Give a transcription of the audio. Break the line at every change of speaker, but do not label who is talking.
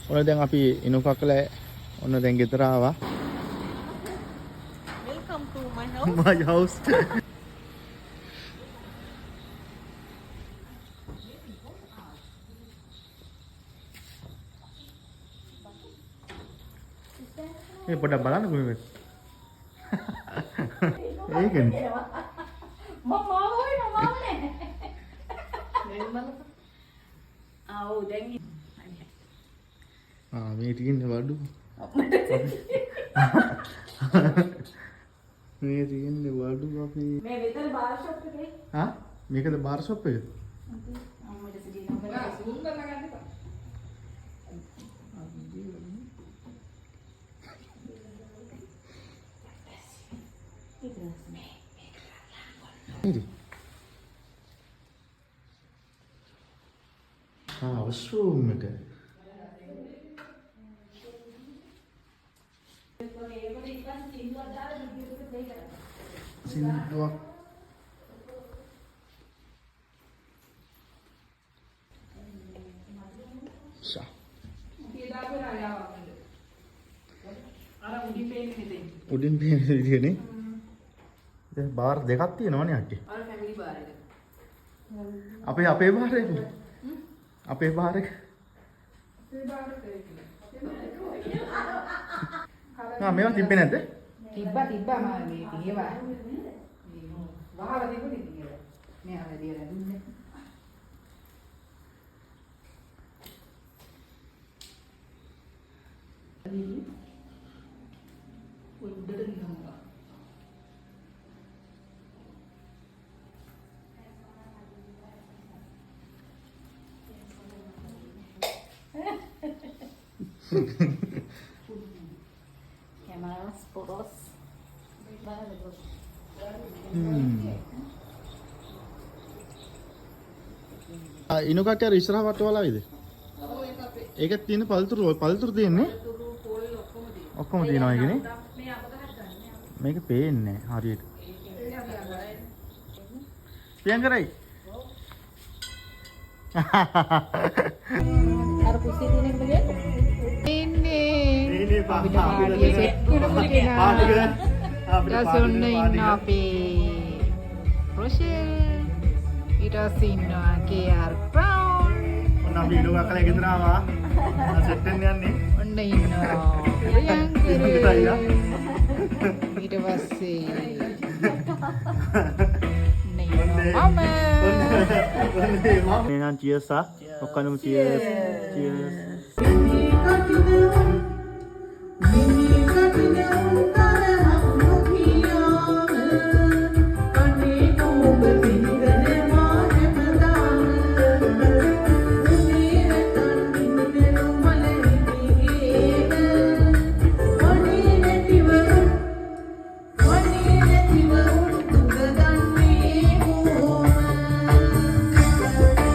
ඔන්න දැන් අපි ඉනුකකල ඔන්න දැන් ගෙදර ආවා.
Welcome to my house.
My house. මේ පොඩ්ඩක් බලන්න කොහොමද? ඒකනේ.
මම ඕනේ. ආව් දැන්
මේ තියෙන්නේ වඩු. මේ තියෙන්නේ වඩු අපි.
මේ විතර බාර් ෂොප් එකේ.
හා මේකද බාර් ෂොප් එක?
අම්මට සිටින නම්බර එක සූම් කරලා ගන්න එපා.
වොෂ්රූම් එක. සින්දුවක් උඩින් පේන විදිහනේ. දැන් බාර් දෙකක් තියෙනවනේ අට්ටි.
අර ෆැමිලි බාර් එක.
අපේ බාර් එක. අපේ බාර් එක. මේවා තිබ්බේ නැද්ද?
තිබ්බා මම මේ තියවා. වහලා තිබුණේ කියලා. මේ ආලා දියලා දුන්නේ. උඩට ගිහුවා. Cameras, photos.
ඉනුකක් අර ඉස්සරහ වටවලායිද? ඒකත් තියෙන පළතුරු තියෙන්නේ. ඔක්කොම තියෙනවා ඒකනේ. මේක පේන්නේ හරියට. පියංකරයි.
අර කුස්සිය තියෙන එක බලන්න.
ඉන්නේ
පාටිය සෙට් කරමු කියලා. ඊට ඉන්න අපේ රොෂෙල් ඊට ඉන්නවා KR බ්‍රවුන්
ඔන්න අපි ඉනුකකල ගෙදර ආවා. සෙට් වෙන්න යන්නේ.
ඔන්න ඉන්නවා ප්‍රියංකර ඊට පස්සේ
එහෙනම් cheers ආ. ඔක්කොම cheers. Cheers.